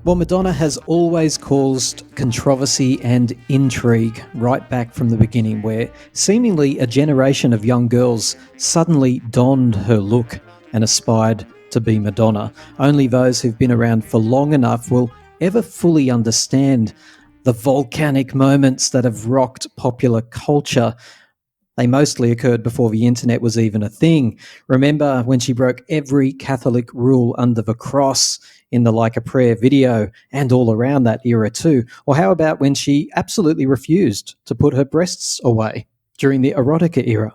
Well, Madonna has always caused controversy and intrigue right back from the beginning, where seemingly a generation of young girls suddenly donned her look and aspired to be Madonna. Only those who've been around for long enough will ever fully understand the volcanic moments that have rocked popular culture. They mostly occurred before the internet was even a thing. Remember when she broke every Catholic rule under the cross in the Like a Prayer video and all around that era too? Or how about when she absolutely refused to put her breasts away during the erotica era?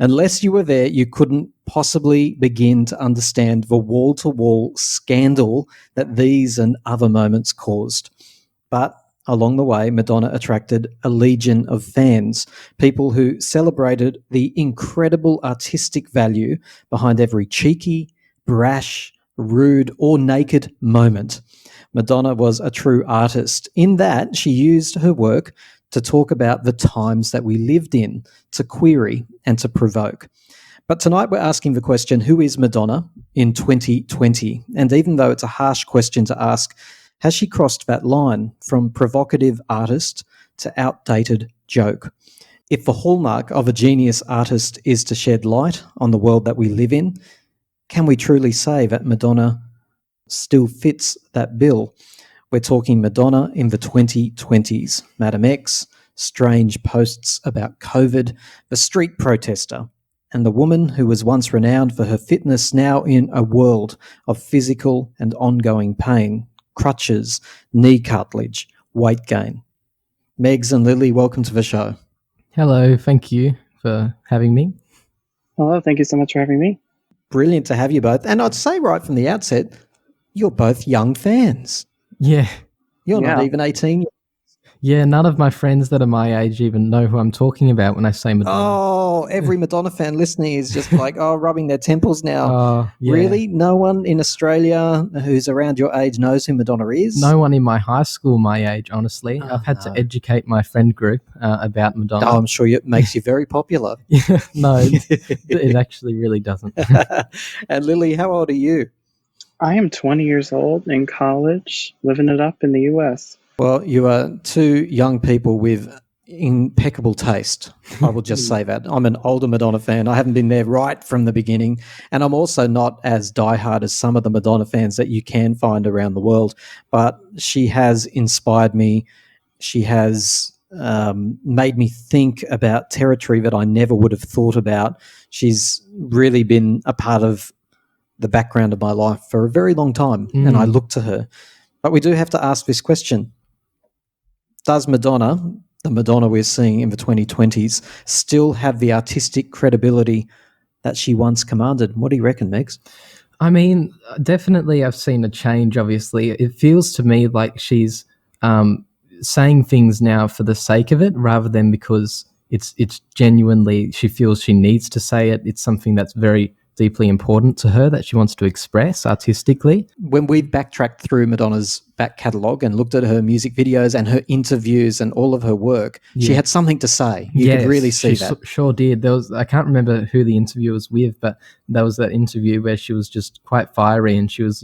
Unless you were there, you couldn't possibly begin to understand the wall-to-wall scandal that these and other moments caused. But along the way, Madonna attracted a legion of fans, people who celebrated the incredible artistic value behind every cheeky, brash, rude, or naked moment. Madonna was a true artist in that she used her work to talk about the times that we lived in, to query and to provoke. But tonight we're asking the question, who is Madonna in 2020? And even though it's a harsh question to ask, has she crossed that line from provocative artist to outdated joke? If the hallmark of a genius artist is to shed light on the world that we live in, can we truly say that Madonna still fits that bill? We're talking Madonna in the 2020s. Madam X, strange posts about COVID, the street protester, and the woman who was once renowned for her fitness, now in a world of physical and ongoing pain. Crutches, knee cartilage, weight gain. Megs and Lily, welcome to the show. Hello, thank you for having me. Hello, thank you so much for having me. Brilliant to have you both. And I'd say right from the outset, you're both young fans. Yeah. You're not even 18 yet. Yeah, none of my friends that are my age even know who I'm talking about when I say Madonna. Oh, every Madonna fan listening is just like, rubbing their temples now. Oh, yeah. Really? No one in Australia who's around your age knows who Madonna is? No one in my high school my age, honestly. I've had to educate my friend group about Madonna. Oh, I'm sure it makes you very popular. No, it actually really doesn't. And Lily, how old are you? I am 20 years old, in college, living it up in the US. Well, you are two young people with impeccable taste. I will just say that. I'm an older Madonna fan. I haven't been there right from the beginning. And I'm also not as diehard as some of the Madonna fans that you can find around the world. But she has inspired me. She has made me think about territory that I never would have thought about. She's really been a part of the background of my life for a very long time. And I look to her. But we do have to ask this question. Does Madonna, the Madonna we're seeing in the 2020s, still have the artistic credibility that she once commanded? What do you reckon, Megs? I mean, definitely I've seen a change, obviously. It feels to me like she's saying things now for the sake of it rather than because it's genuinely, she feels she needs to say it. It's something that's very deeply important to her that she wants to express artistically. When we backtracked through Madonna's back catalogue and looked at her music videos and her interviews and all of her work, she had something to say. You could really see that. She sure did. I can't remember who the interview was with, but there was that interview where she was just quite fiery and she was,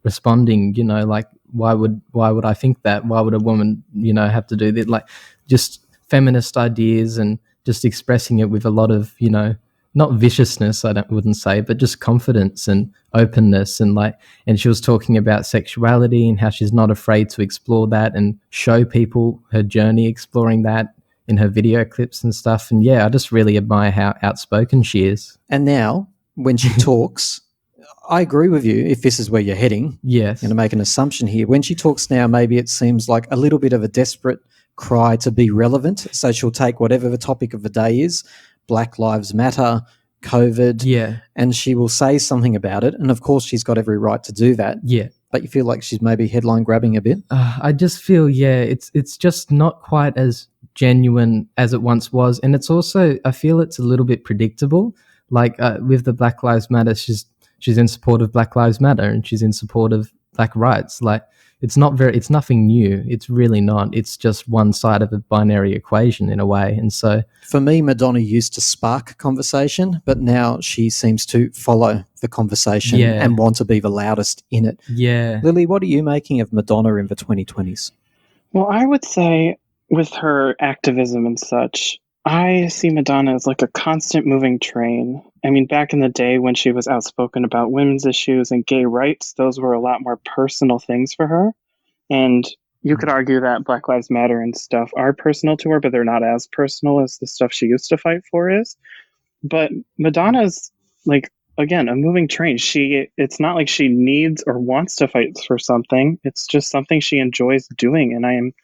responding, like, why would I think that? Why would a woman, have to do that? Like, just feminist ideas and just expressing it with a lot of, not viciousness, wouldn't say, but just confidence and openness, and she was talking about sexuality and how she's not afraid to explore that and show people her journey exploring that in her video clips and stuff. And yeah, I just really admire how outspoken she is. And now, when she talks, I agree with you. If this is where you're heading, yes, I'm going to make an assumption here. When she talks now, maybe it seems like a little bit of a desperate cry to be relevant. So she'll take whatever the topic of the day is. Black Lives Matter, COVID, and she will say something about it. And of course, she's got every right to do that. Yeah. But you feel like she's maybe headline grabbing a bit? I just feel, it's just not quite as genuine as it once was. And it's also, I feel it's a little bit predictable. Like with the Black Lives Matter, she's in support of Black Lives Matter and she's in support of rights. Like, it's nothing new. It's really not. It's just one side of a binary equation in a way. And so for me, Madonna used to spark conversation, but now she seems to follow the conversation and want to be the loudest in it. Yeah. Lily, what are you making of Madonna in the 2020s? Well, I would say with her activism and such, I see Madonna as like a constant moving train. I mean, back in the day when she was outspoken about women's issues and gay rights, those were a lot more personal things for her. And you could argue that Black Lives Matter and stuff are personal to her, but they're not as personal as the stuff she used to fight for is. But Madonna's, like, again, a moving train. It's not like she needs or wants to fight for something. It's just something she enjoys doing. And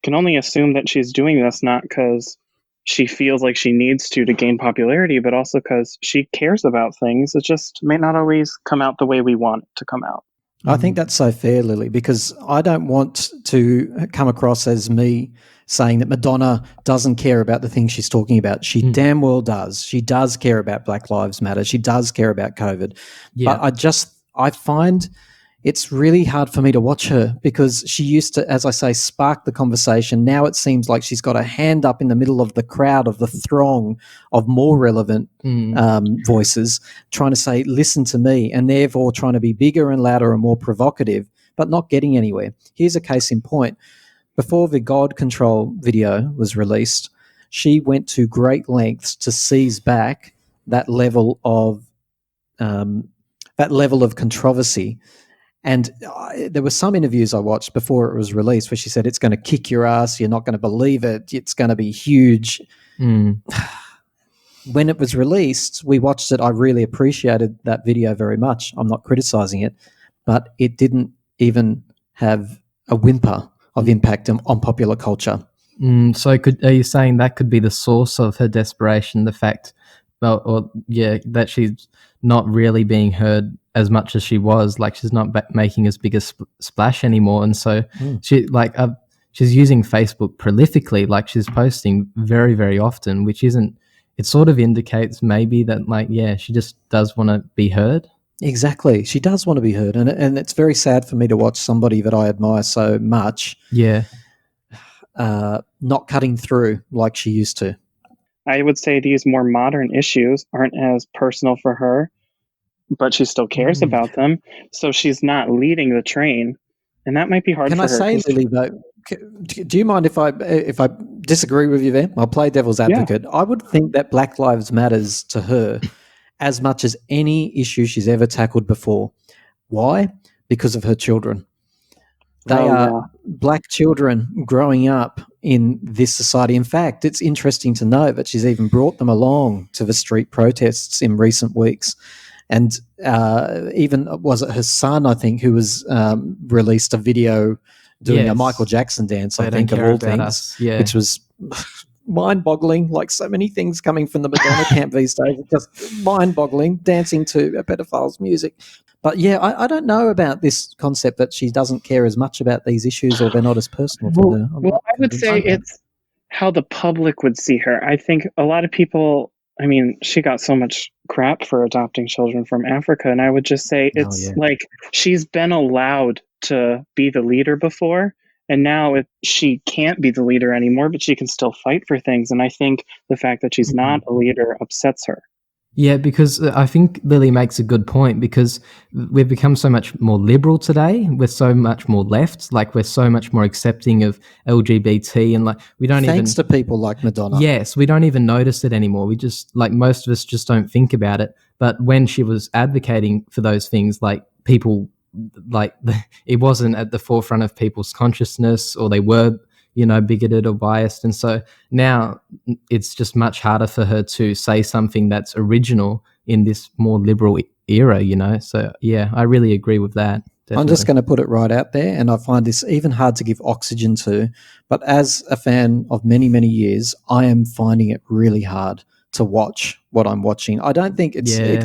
can only assume that she's doing this not because she feels like she needs to gain popularity, but also because she cares about things. It just may not always come out the way we want it to come out. I think that's so fair, Lily, because I don't want to come across as me saying that Madonna doesn't care about the things she's talking about. She damn well does. She does care about Black Lives Matter. She does care about COVID. Yeah. But I find it's really hard for me to watch her because she used to, as I say, spark the conversation. Now it seems like she's got a hand up in the middle of the crowd, of the throng of more relevant voices trying to say, listen to me, and therefore trying to be bigger and louder and more provocative, but not getting anywhere. Here's a case in point. Before the God Control video was released, she went to great lengths to seize back that level of controversy. And there were some interviews I watched before it was released where she said, it's going to kick your ass, you're not going to believe it, it's going to be huge. When it was released, we watched it. I really appreciated that video very much. I'm not criticizing it, but it didn't even have a whimper of impact on popular culture. So are you saying that could be the source of her desperation, the fact that she's not really being heard as much as she was, like she's not making as big a splash anymore, and so she's using Facebook prolifically, like she's posting very, very often, which isn't. It sort of indicates maybe that she just does want to be heard. Exactly, she does want to be heard, and it's very sad for me to watch somebody that I admire so much, not cutting through like she used to. I would say these more modern issues aren't as personal for her, but she still cares about them. So she's not leading the train, and that might be hard for her. Can I say, Lily, though, do you mind if I disagree with you there? I'll play devil's advocate. Yeah. I would think that Black Lives Matters to her as much as any issue she's ever tackled before. Why? Because of her children. They are Black children growing up in this society. In fact, it's interesting to know that she's even brought them along to the street protests in recent weeks. And even, was it her son, I think, who was released a video doing a Michael Jackson dance, I think, of all things, which was mind-boggling, like so many things coming from the Madonna camp these days. It's just mind-boggling, dancing to a pedophile's music. But yeah, I don't know about this concept that she doesn't care as much about these issues, or they're not as personal for her. Well, I would say it's how the public would see her. I think a lot of people, I mean, she got so much crap for adopting children from Africa, and I would just say it's like she's been allowed to be the leader before, and now she can't be the leader anymore, but she can still fight for things. And I think the fact that she's not a leader upsets her. Yeah, because I think Lily makes a good point, because we've become so much more liberal today. We're so much more left. Like, we're so much more accepting of LGBT, and like we don't thanks to people like Madonna. Yes, we don't even notice it anymore. We just, like, most of us just don't think about it. But when she was advocating for those things, like, people, like, it wasn't at the forefront of people's consciousness, or they were, bigoted or biased. And so now it's just much harder for her to say something that's original in this more liberal era, So, yeah, I really agree with that. Definitely. I'm just going to put it right out there, and I find this even hard to give oxygen to. But as a fan of many, many years, I am finding it really hard to watch what I'm watching. I don't think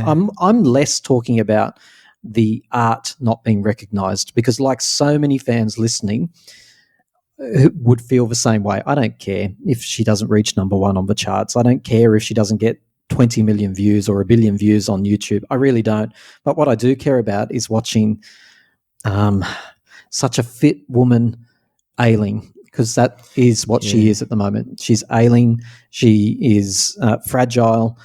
I'm less talking about the art not being recognised, because like so many fans listening, would feel the same way. I don't care if she doesn't reach number one on the charts. I don't care if she doesn't get 20 million views or 1 billion views on YouTube. I really don't. But what I do care about is watching such a fit woman ailing, because that is what she is at the moment. She's ailing. She is fragile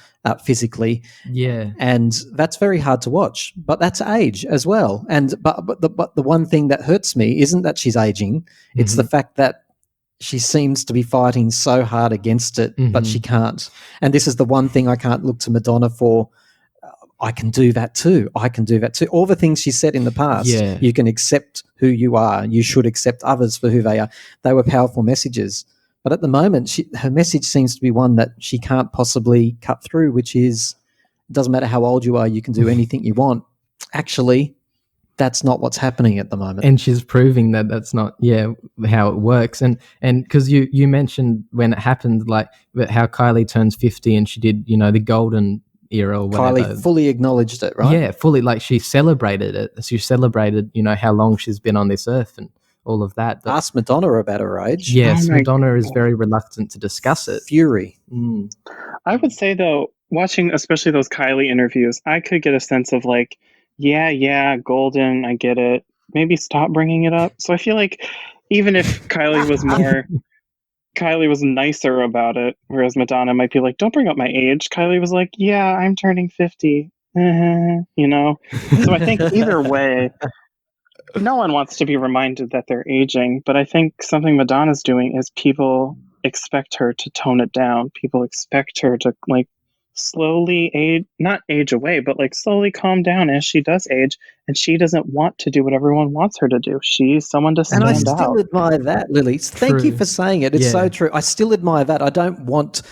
physically. Yeah. And that's very hard to watch, but that's age as well. And but the one thing that hurts me isn't that she's aging; it's the fact that she seems to be fighting so hard against it, but she can't. And this is the one thing I can't look to Madonna for. I can do that too. I can do that too. All the things she said in the past. Yeah. You can accept who you are. You should accept others for who they are. They were powerful messages. But at the moment, her message seems to be one that she can't possibly cut through, which is, it doesn't matter how old you are, you can do anything you want. Actually, that's not what's happening at the moment. And she's proving that that's not, how it works. And because you mentioned when it happened, like how Kylie turns 50 and she did, the golden era or whatever. Kylie fully acknowledged it, right? Yeah, fully. Like she celebrated it. She celebrated, how long she's been on this earth and all of that. But ask Madonna about her age. yes, Madonna is very reluctant to discuss it. Fury. I would say, though, watching especially those Kylie interviews, I could get a sense of like, yeah, golden, I get it. Maybe stop bringing it up. So I feel like even if Kylie was nicer about it, whereas Madonna might be like, don't bring up my age. Kylie was like, yeah, I'm turning 50. So I think either way, no one wants to be reminded that they're aging, but I think something Madonna's doing is people expect her to tone it down. People expect her to like slowly not age away, but like slowly calm down as she does age, and she doesn't want to do what everyone wants her to do. She's someone to stand out. And I still admire that, Lily. Thank you for saying it. It's so true. I still admire that. I don't want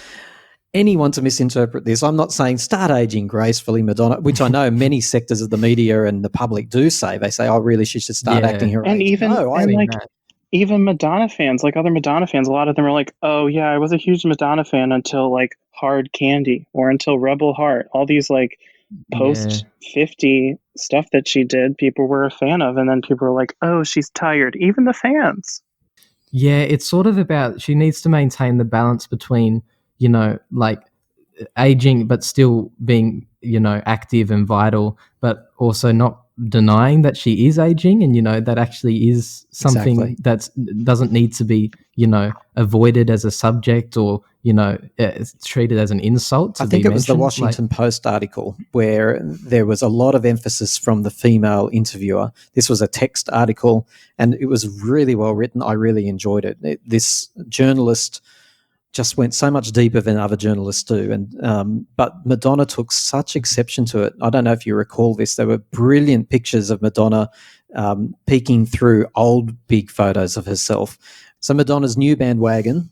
anyone to misinterpret this. I'm not saying start aging gracefully, Madonna, which I know many sectors of the media and the public do say. They say, oh, really, she should start acting her and age. Even, no, I mean like that. Even Madonna fans, like other Madonna fans, a lot of them are like, oh, yeah, I was a huge Madonna fan until like Hard Candy or until Rebel Heart. All these like post 50 stuff that she did, people were a fan of. And then people were like, oh, she's tired. Even the fans. Yeah, it's sort of about, she needs to maintain the balance between, like aging, but still being, active and vital, but also not denying that she is aging, and that actually is something that doesn't need to be avoided as a subject or treated as an insult. I think it was the Washington Post article where there was a lot of emphasis from the female interviewer. This was a text article and it was really well written. I really enjoyed it. This journalist just went so much deeper than other journalists do. And but Madonna took such exception to it. I don't know if you recall this. There were brilliant pictures of Madonna peeking through old big photos of herself. So Madonna's new bandwagon,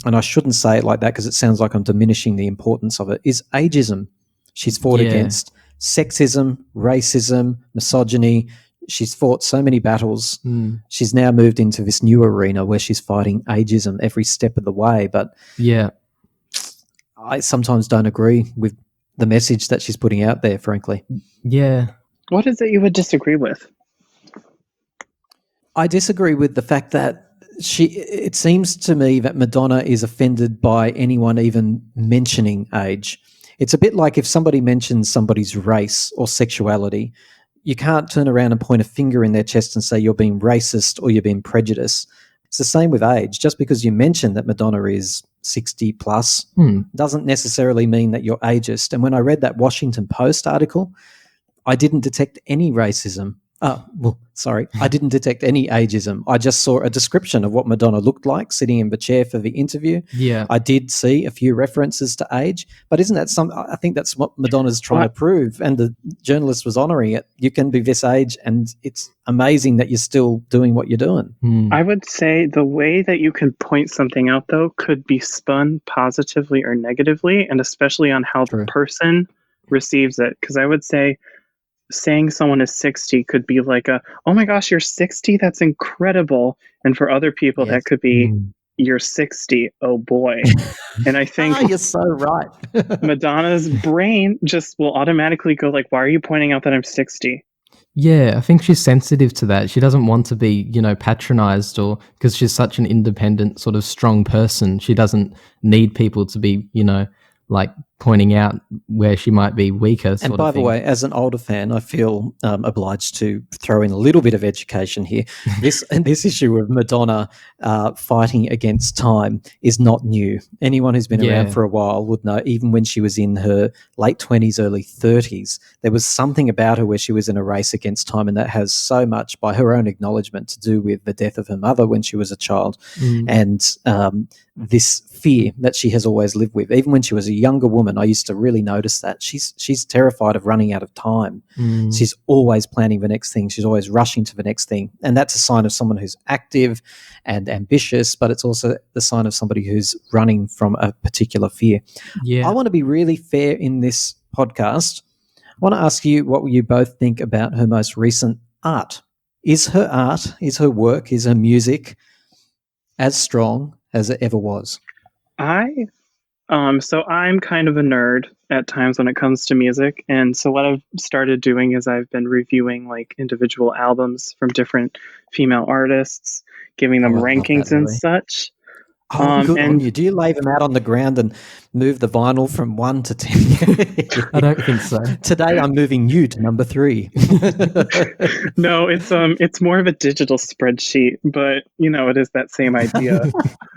and I shouldn't say it like that because it sounds like I'm diminishing the importance of it, is ageism. She's fought against sexism, racism, misogyny. She's fought so many battles. She's now moved into this new arena where she's fighting ageism every step of the way. But I sometimes don't agree with the message that she's putting out there, frankly. Yeah. What is it you would disagree with? I disagree with the fact that it seems to me that Madonna is offended by anyone even mentioning age. It's a bit like if somebody mentions somebody's race or sexuality, you can't turn around and point a finger in their chest and say you're being racist or you're being prejudiced. It's the same with age. Just because you mention that Madonna is 60 plus doesn't necessarily mean that you're ageist. And when I read that Washington Post article, I didn't detect any racism. I didn't detect any ageism. I just saw a description of what Madonna looked like sitting in the chair for the interview. Yeah. I did see a few references to age, but isn't that I think that's what Madonna's trying to prove, and the journalist was honouring it. You can be this age, and it's amazing that you're still doing what you're doing. I would say the way that you can point something out, though, could be spun positively or negatively, and especially on how the person receives it. Because I would say saying someone is 60 could be like oh my gosh, you're 60? That's incredible. And for other people, that could be, you're 60. Oh boy. And I think you're so right. Madonna's brain just will automatically go like, why are you pointing out that I'm 60? Yeah, I think she's sensitive to that. She doesn't want to be, patronized, or because she's such an independent, sort of strong person. She doesn't need people to be, like pointing out where she might be weaker. And by the way, as an older fan, I feel obliged to throw in a little bit of education here. This issue of Madonna fighting against time is not new. Anyone who's been around for a while would know, even when she was in her late 20s, early 30s, there was something about her where she was in a race against time, and that has so much, by her own acknowledgement, to do with the death of her mother when she was a child, and this fear that she has always lived with. Even when she was a younger woman, I used to really notice that. She's terrified of running out of time. She's always planning the next thing. She's always rushing to the next thing. And that's a sign of someone who's active and ambitious, but it's also the sign of somebody who's running from a particular fear. Yeah. I want to be really fair in this podcast. I want to ask you what you both think about her most recent art. Is her work, is her music as strong as it ever was? So I'm kind of a nerd at times when it comes to music, and so what I've started doing is I've been reviewing like individual albums from different female artists, giving them rankings and such. Good on you. Do you lay them out on the ground and move the vinyl from 1 to 10? I don't think so. Today I'm moving you to number 3. No, it's more of a digital spreadsheet, but it is that same idea.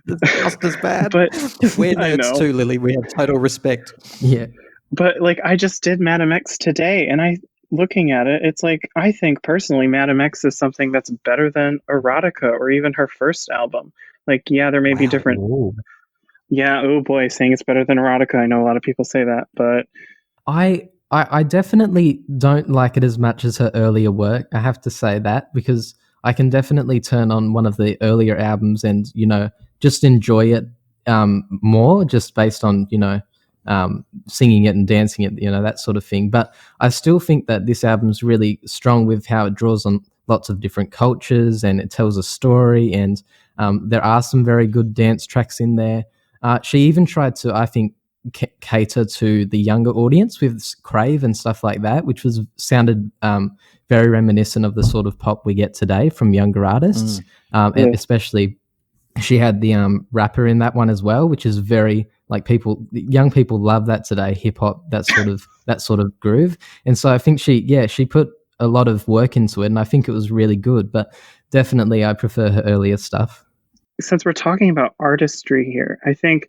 It's just as bad. But we're nerds too, Lily. We have total respect. Yeah. But like I just did Madame X today, and looking at it, it's like I think personally Madame X is something that's better than Erotica or even her first album. Like, yeah, there may be different. Ooh. Yeah, oh boy, saying it's better than Erotica. I know a lot of people say that, but I definitely don't like it as much as her earlier work. I have to say that, because I can definitely turn on one of the earlier albums and just enjoy it more, just based on singing it and dancing it, that sort of thing. But I still think that this album's really strong with how it draws on lots of different cultures and it tells a story, and there are some very good dance tracks in there. She even tried to, I think, cater to the younger audience with Crave and stuff like that, which sounded very reminiscent of the sort of pop we get today from younger artists. And especially she had the rapper in that one as well, which is very like young people love that today, hip hop, that sort of groove. And so I think she put a lot of work into it, and I think it was really good, but definitely I prefer her earlier stuff. Since we're talking about artistry here, I think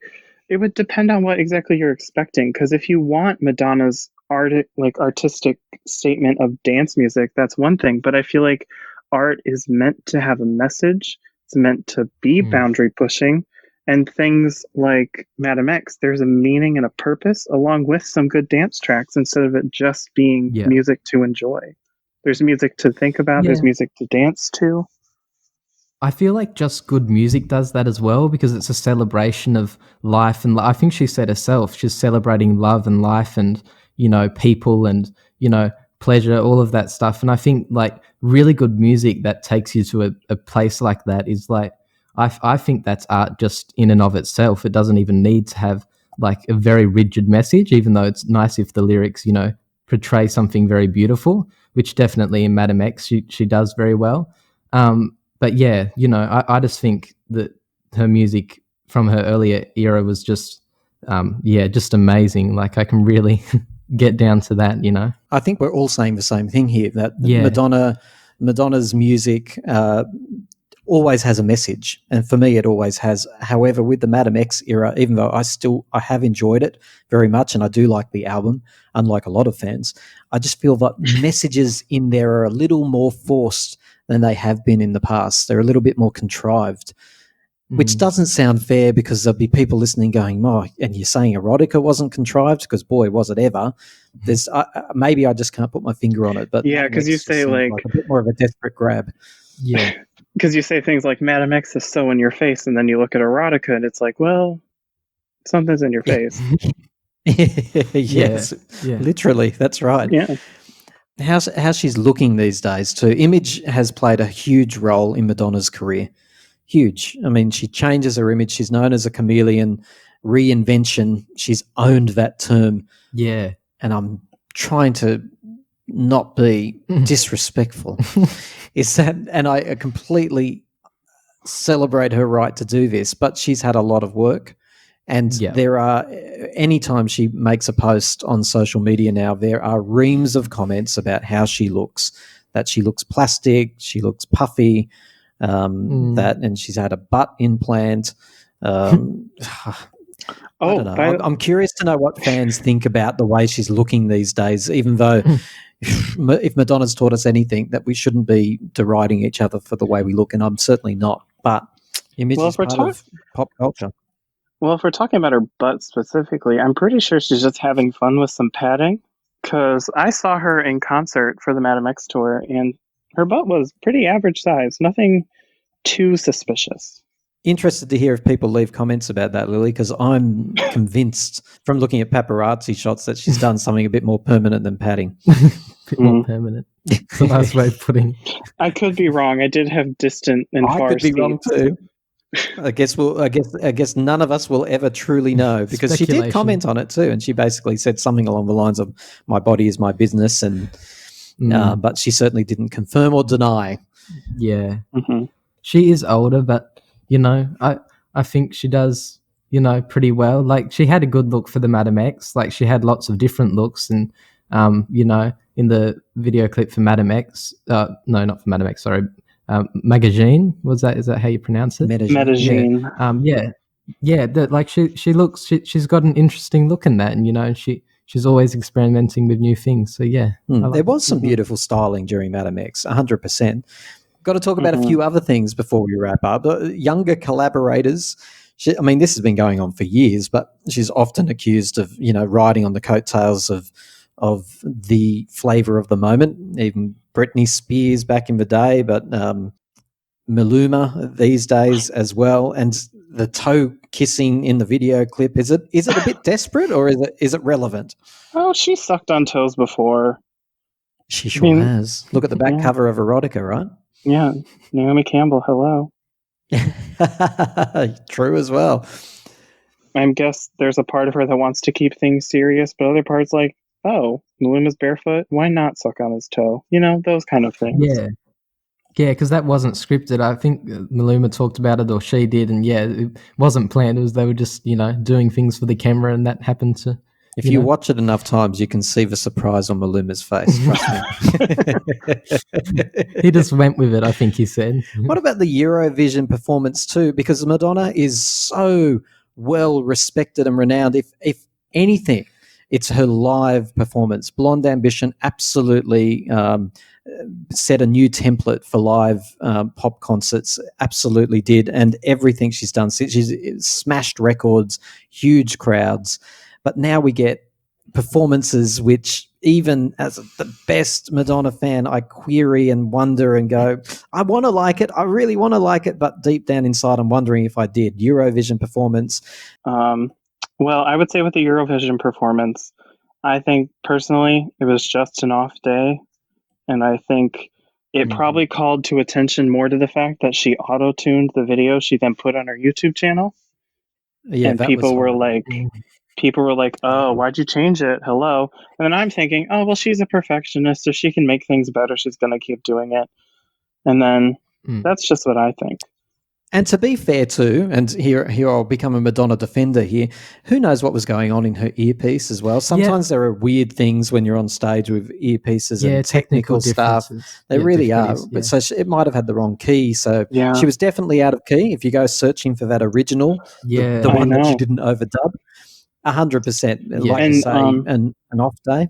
it would depend on what exactly you're expecting, because if you want Madonna's artistic statement of dance music, that's one thing, but I feel like art is meant to have a message. It's meant to be boundary pushing, and things like Madame X, there's a meaning and a purpose along with some good dance tracks instead of it just being music to enjoy. There's music to think about, there's music to dance to. I feel like just good music does that as well, because it's a celebration of life. And I think she said herself, she's celebrating love and life and, people and, pleasure, all of that stuff. And I think like really good music that takes you to a place like that is like, I think that's art just in and of itself. It doesn't even need to have like a very rigid message, even though it's nice if the lyrics, portray something very beautiful, which definitely in Madame X she does very well. But yeah, I just think that her music from her earlier era was just, just amazing. Like I can really get down to that, I think we're all saying the same thing here, that Madonna's music always has a message. And for me, it always has. However, with the Madame X era, even though I have enjoyed it very much and I do like the album, unlike a lot of fans, I just feel that messages in there are a little more forced than they have been in the past. They're a little bit more contrived, which doesn't sound fair, because there'll be people listening going, oh, and you're saying Erotica wasn't contrived? Because boy, was it ever. There's maybe I just can't put my finger on it. But yeah, because you say like a bit more of a desperate grab. Yeah. Because you say things like Madame X is so in your face, and then you look at Erotica and it's like, well, something's in your face. Yes, literally, that's right. Yeah. How she's looking these days too. Image has played a huge role in Madonna's career. Huge. I mean, she changes her image. She's known as a chameleon, reinvention. She's owned that term. Yeah. And I'm trying to not be disrespectful. And I completely celebrate her right to do this, but she's had a lot of work. And Yeah. there are, anytime she makes a post on social media now, there are reams of comments about how she looks, that she looks plastic, she looks puffy, and she's had a butt implant. I don't know. I'm curious to know what fans think about the way she's looking these days, even though if Madonna's taught us anything, that we shouldn't be deriding each other for the way we look, and I'm certainly not. But image is part of pop culture. Well, if we're talking about her butt specifically, I'm pretty sure she's just having fun with some padding, because I saw her in concert for the Madame X tour, and her butt was pretty average size, nothing too suspicious. Interested to hear if people leave comments about that, Lily, because I'm convinced from looking at paparazzi shots that she's done something a bit more permanent than padding. A bit more permanent. It's a nice way of putting. I could be wrong. I did have distant and far. I could be wrong too. I guess none of us will ever truly know, because she did comment on it too, and she basically said something along the lines of "My body is my business," and but she certainly didn't confirm or deny. Yeah, she is older, but I think she does pretty well. Like, she had a good look for the Madame X. Like, she had lots of different looks, and in the video clip for Madame X, no, not for Madame X, sorry. Magazine, is that how you pronounce it? Medellin. Yeah. Like, she looks. She's got an interesting look in that, and she's always experimenting with new things. So yeah, there was some beautiful styling during Madame X, 100%. Got to talk about a few other things before we wrap up. Younger collaborators. This has been going on for years, but she's often accused of riding on the coattails of the flavor of the moment. Even Britney Spears back in the day, but Maluma these days as well. And the toe kissing in the video clip, is it a bit desperate, or is it relevant? Oh, she sucked on toes before. She sure has. Look at the back cover of Erotica, right? Yeah, Naomi Campbell. Hello. True as well. I guess there's a part of her that wants to keep things serious, but other parts like, oh, Maluma's barefoot, why not suck on his toe? Those kind of things. Yeah, because that wasn't scripted. I think Maluma talked about it, or she did, and it wasn't planned. It was they were just doing things for the camera, and that happened to. If you watch it enough times, you can see the surprise on Maluma's face. Trust me. He just went with it, I think he said. What about the Eurovision performance too? Because Madonna is so well respected and renowned. If anything, it's her live performance. Blonde Ambition absolutely set a new template for live pop concerts. Absolutely did, and everything she's done, she's smashed records, huge crowds. But now we get performances which, even as the best Madonna fan, I query and wonder and go, I want to like it. I really want to like it. But deep down inside, I'm wondering if I did. Eurovision performance. Well, I would say with the Eurovision performance, I think personally it was just an off day. And I think it probably called to attention more to the fact that she auto-tuned the video she then put on her YouTube channel. Yeah, and people were like, oh, why'd you change it? Hello. And then I'm thinking, oh, well, she's a perfectionist. If she can make things better, she's going to keep doing it. And then that's just what I think. And to be fair too, and here I'll become a Madonna defender here, who knows what was going on in her earpiece as well. Sometimes there are weird things when you're on stage with earpieces and technical stuff. They really are. But so it might have had the wrong key. So she was definitely out of key. If you go searching for that original, the one that she didn't overdub, 100%, like you say, an off day.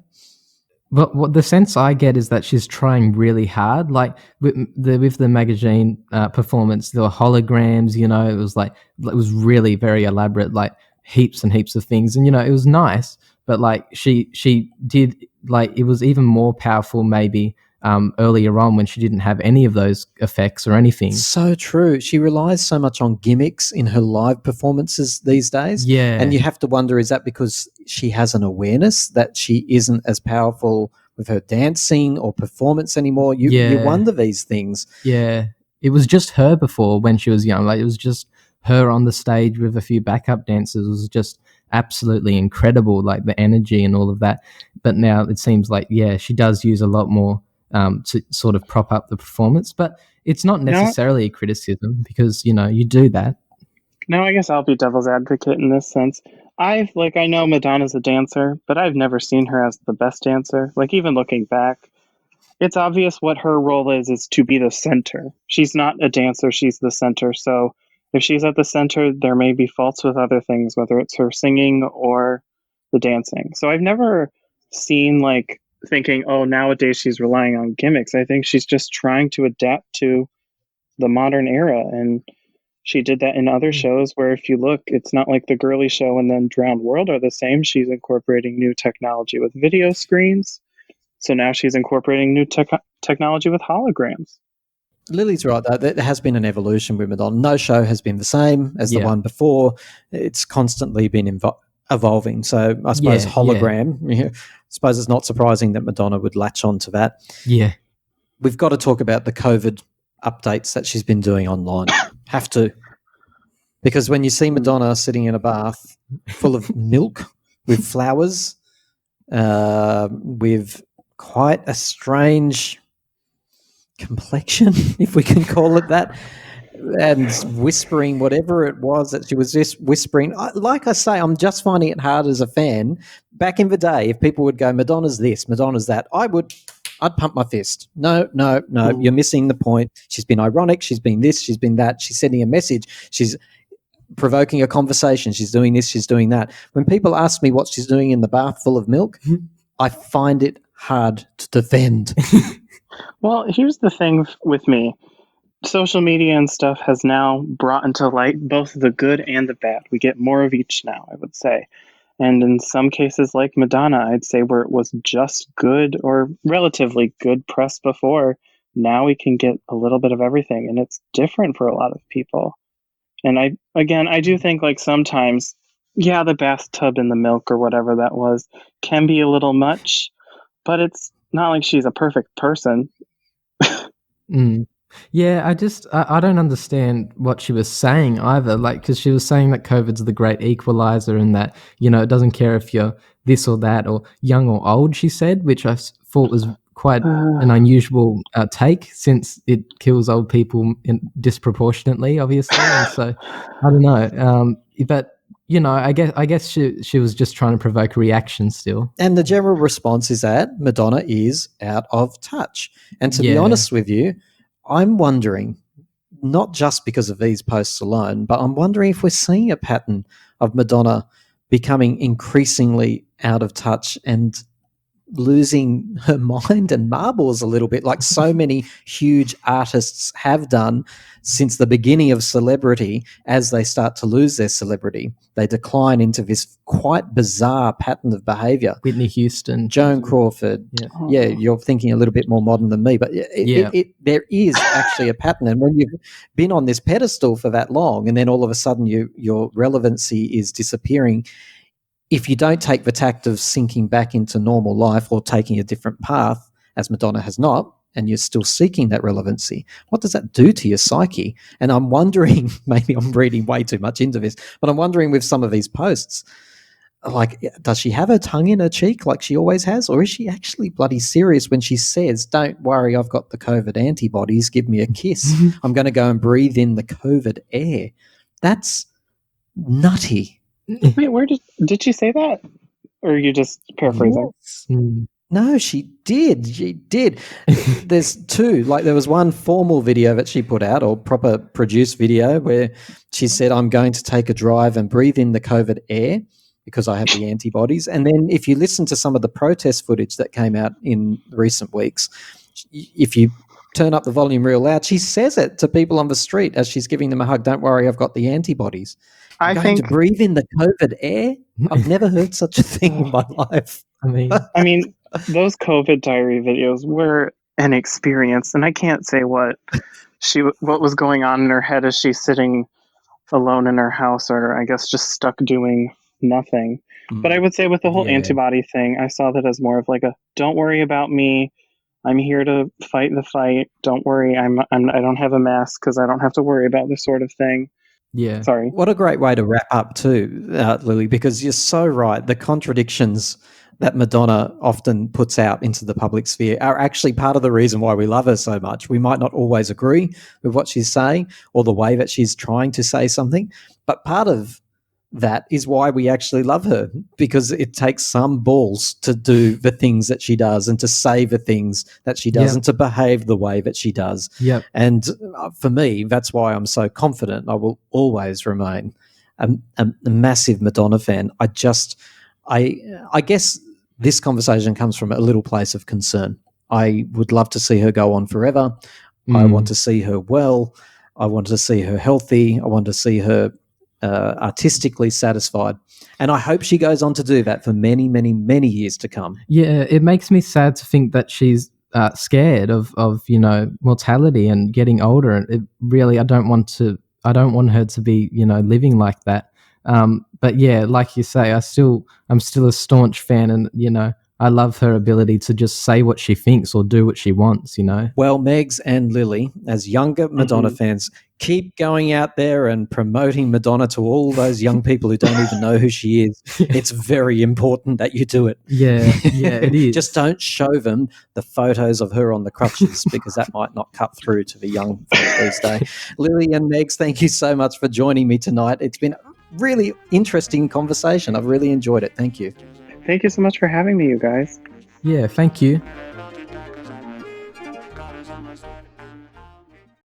But what the sense I get is that she's trying really hard. Like with the magazine performance, there were holograms. It was really very elaborate, like heaps and heaps of things, and it was nice. But like she did, like, it was even more powerful maybe earlier on when she didn't have any of those effects or anything. So true. She relies so much on gimmicks in her live performances these days. Yeah. And you have to wonder, is that because she has an awareness that she isn't as powerful with her dancing or performance anymore? You wonder these things. Yeah. It was just her before when she was young. Like, it was just her on the stage with a few backup dancers. It was just absolutely incredible, like the energy and all of that. But now it seems like, she does use a lot more to sort of prop up the performance, but it's not necessarily a criticism, because you do that. Now, I guess I'll be devil's advocate in this sense. I know Madonna's a dancer, but I've never seen her as the best dancer. Like, even looking back, it's obvious what her role is to be the center. She's not a dancer, she's the center. So if she's at the center, there may be faults with other things, whether it's her singing or the dancing. So I've never seen thinking, oh, nowadays she's relying on gimmicks. I think she's just trying to adapt to the modern era. And she did that in other shows where, if you look, it's not like the girly show and then Drowned World are the same. She's incorporating new technology with video screens. So now she's incorporating new technology with holograms. Lily's right, though. There has been an evolution with Madonna. No show has been the same as the one before. It's constantly been evolving. So I suppose hologram, I suppose it's not surprising that Madonna would latch on to that. Yeah. We've got to talk about the COVID updates that she's been doing online. Have to. Because when you see Madonna sitting in a bath full of milk with flowers, with quite a strange complexion, if we can call it that, and whispering whatever it was that she was just whispering. Like I say, I'm just finding it hard as a fan. Back in the day, if people would go, Madonna's this, Madonna's that, I'd pump my fist. No, you're missing the point. She's been ironic. She's been this. She's been that. She's sending a message. She's provoking a conversation. She's doing this. She's doing that. When people ask me what she's doing in the bath full of milk, I find it hard to defend. Well, here's the thing with me. Social media and stuff has now brought into light both the good and the bad. We get more of each now, I would say. And in some cases, like Madonna, I'd say where it was just good or relatively good press before, now we can get a little bit of everything. And it's different for a lot of people. And I do think sometimes, the bathtub in the milk or whatever that was can be a little much, but it's not like she's a perfect person. Yeah, I don't understand what she was saying either. Because she was saying that COVID's the great equalizer and that, it doesn't care if you're this or that or young or old, she said, which I thought was quite an unusual take, since it kills old people disproportionately, obviously. And so, I don't know. But, I guess she was just trying to provoke a reaction still. And the general response is that Madonna is out of touch. And to be honest with you, I'm wondering, not just because of these posts alone, but I'm wondering if we're seeing a pattern of Madonna becoming increasingly out of touch and losing her mind and marbles a little bit, like so many huge artists have done since the beginning of celebrity. As they start to lose their celebrity, they decline into this quite bizarre pattern of behavior. Whitney Houston, Joan Crawford. Yeah, you're thinking a little bit more modern than me, but there is actually a pattern. And when you've been on this pedestal for that long, and then all of a sudden your relevancy is disappearing, if you don't take the tact of sinking back into normal life or taking a different path, as Madonna has not, and you're still seeking that relevancy, what does that do to your psyche? And I'm wondering, maybe I'm reading way too much into this, but I'm wondering with some of these posts, does she have her tongue in her cheek like she always has? Or is she actually bloody serious when she says, don't worry, I've got the COVID antibodies, give me a kiss. I'm going to go and breathe in the COVID air. That's nutty. Wait, where did she say that? Or are you just paraphrasing? No, she did. She did. There's two. There was one formal video that she put out, or proper produced video, where she said, I'm going to take a drive and breathe in the COVID air because I have the antibodies. And then if you listen to some of the protest footage that came out in recent weeks, if you turn up the volume real loud, she says it to people on the street as she's giving them a hug. Don't worry, I've got the antibodies. I'm going to breathe in the COVID air? I've never heard such a thing in my life. I mean, those COVID diary videos were an experience, and I can't say what was going on in her head as she's sitting alone in her house, or I guess just stuck doing nothing. But I would say with the whole antibody thing, I saw that as more of a don't worry about me. I'm here to fight the fight. Don't worry, I don't have a mask because I don't have to worry about this sort of thing. Yeah. Sorry. What a great way to wrap up too, Lily, because you're so right. The contradictions that Madonna often puts out into the public sphere are actually part of the reason why we love her so much. We might not always agree with what she's saying or the way that she's trying to say something, but part of that is why we actually love her, because it takes some balls to do the things that she does and to say the things that she does and to behave the way that she does. Yep. And for me, that's why I'm so confident I will always remain a massive Madonna fan. I guess this conversation comes from a little place of concern. I would love to see her go on forever. I want to see her well. I want to see her healthy. I want to see her artistically satisfied. And I hope she goes on to do that for many, many, many years to come. Yeah, it makes me sad to think that she's scared of mortality and getting older. And it really, I don't want her to be, living like that. But yeah, like you say, I'm still a staunch fan, and I love her ability to just say what she thinks or do what she wants. Well, Megs and Lily, as younger Madonna fans, keep going out there and promoting Madonna to all those young people who don't even know who she is. It's very important that you do it. Yeah, it is. Just don't show them the photos of her on the crutches, because that might not cut through to the young folk these days. Lily and Megs, thank you so much for joining me tonight. It's been a really interesting conversation. I've really enjoyed it. Thank you. Thank you so much for having me, you guys. Yeah, thank you.